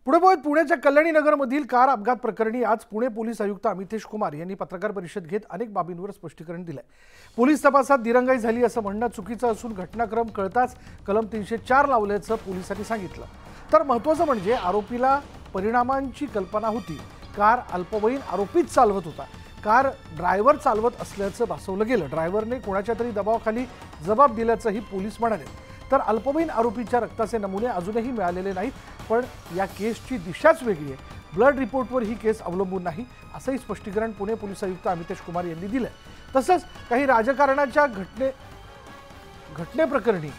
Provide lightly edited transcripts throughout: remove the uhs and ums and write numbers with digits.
पुढे पुण्याच्या कल्याणी नगरमधील कार अपघात प्रकरणी आज पुणे पोलीस आयुक्त अमितेश कुमार यांनी पत्रकार परिषद घेत अनेक बाबींवर स्पष्टीकरण दिले। पोलीस तपासात दिरंगाई झाली असं म्हणणं चुकीचं असून घटनाक्रम कळताच कलम 304 लावल्याचं पोलिसांनी सांगितलं। तर महत्त्वाचं म्हणजे आरोपीला परिणामांची कल्पना होती। कार अल्पवयीन आरोपीच चालवत होता, कार ड्रायव्हर चालवत असल्याचं भासवलं गेलं। ड्रायव्हरने कोणाच्या तरी दबावाखाली जबाब दिल्याचंही पोलीस म्हणाले। तर अल्पवयीन आरोपीच्या रक्ताचे नमुने अजूनही मिळालेले नाहीत, पण या केसची दिशाच वेगळी आहे। ब्लड रिपोर्टवर ही केस अवलंबून नाही असंही स्पष्टीकरण पुणे पोलीस आयुक्त अमितेश कुमार यांनी दिलं। तसंच काही राजकारणाच्या घटनेप्रकरणी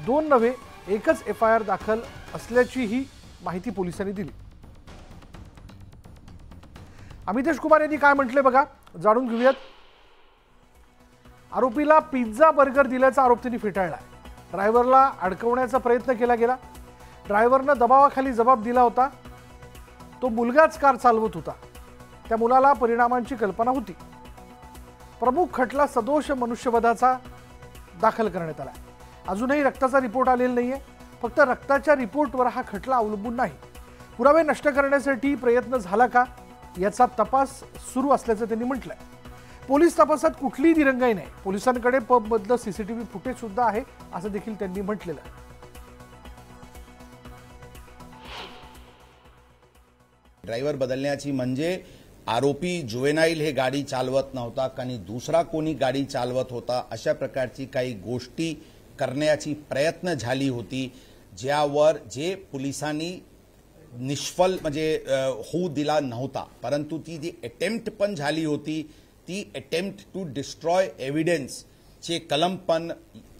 2 नव्हे एकच FIR दाखल असल्याची ही माहिती पोलिसांनी दिली। अमितेश कुमार यांनी काय म्हटले बघा, जाणून घेऊयात। आरोपीला पिझ्झा बर्गर दिल्याचा आरोप त्यांनी फेटाळला। ड्रायव्हरला अडकवण्याचा प्रयत्न केला गेला। ड्रायव्हरने दबावाखाली जबाब दिला होता। तो मुलगाच कार चालवत होता, त्या मुलाला परिणामांची कल्पना होती। प्रमुख खटला सदोष मनुष्यवधाचा दाखल करण्यात आला। अजूनही रक्ताचा रिपोर्ट आलेला नाहीये, फक्त रक्ताच्या रिपोर्टवर हा खटला अवलंबून नाही। पुरावे नष्ट करण्यासाठी प्रयत्न झाला का याचा तपास सुरू असल्याचं त्यांनी म्हटलंय। पोलीस तपासात कुठलीही दिरंगाई नाही, पोलिसांकडे पबमधलं CCTV फुटेज सुद्धा आहे असं देखील त्यांनी म्हटलेलं आहे। ड्रायव्हर बदलण्याची म्हणजे आरोपी जुवेनाईल हे गाडी चालवत नव्हता आणि दुसरा कोणी गाडी चालवत होता, अशा प्रकारची काही गोष्टी करण्याची प्रयत्न झाली होती, ज्यावर जे पोलिसांनी निष्फल म्हणजे होऊ दिला नव्हता। परंतु ती जी अटेम्प्ट पण झाली होती, ती अटेम्प्ट टू डिस्ट्रॉय एव्हिडन्स चे कलम पण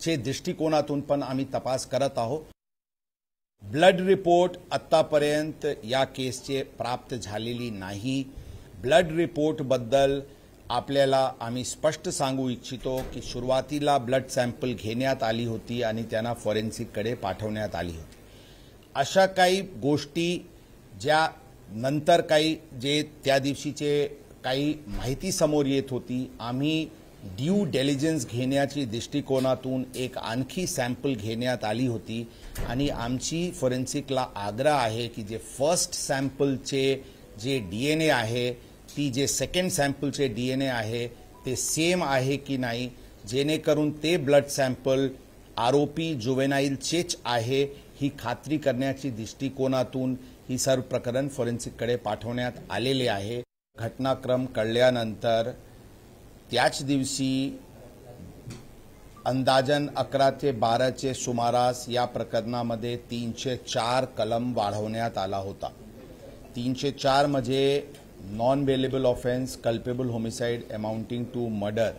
चे दृष्टिकोनातून पण आम्ही तपास करत आहोत। ब्लड रिपोर्ट आतापर्यंत या केसचे प्राप्त झालेली नाही। ब्लड रिपोर्ट बद्दल आपल्याला आम्ही स्पष्ट सांगू इच्छितो की सुरुवातीला ब्लड सॅम्पल घेण्यात आली होती आणि त्यांना फॉरेन्सिककडे पाठवण्यात आली होती। अशा काही गोष्टी ज्या नंतर काही जे त्या दिवशीचे काही माहिती समोर येत होती, आम्ही ड्यू डिलिजन्स घेण्याची दृष्टिकोनातून एक आणखी सॅम्पल घेण्यात आली होती आणि आमची फॉरेन्सिकला आग्रह आहे की जे फर्स्ट सॅम्पलचे जे DNA आहे, ती जे सेकंड सॅम्पलचे DNA आहे ते सेम आहे की नाही, जेणेकरून ते ब्लड सॅम्पल आरोपी जुवेनाईलचेच आहे ही खात्री करण्याची दृष्टिकोनातून ही सर्व प्रकरण फॉरेन्सिककडे पाठवण्यात आलेले आहे। घटनाक्रम कळल्यानंतर त्याच दिवशी अंदाजन 11 ते 12 चे सुमारास या प्रकरणामध्ये 304 कलम वाढवण्यात आला होता। 304 म्हणजे non bailable offence, culpable homicide amounting to murder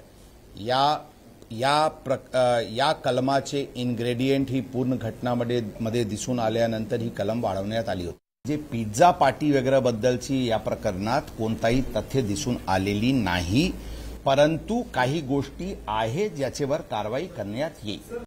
या कलमाचे इन्ग्रेडियंट ही पूर्ण घटनामध्ये दिसून आल्यानंतर ही कलम वाढवण्यात आली होती। जे पिझ्झा पार्टी वगैरे बद्दलची या प्रकरणात कोणताही तथ्य दिसून आलेली नाही, परंतु काही गोष्टी आहेत ज्याच्यावर कारवाई करण्यात येईल।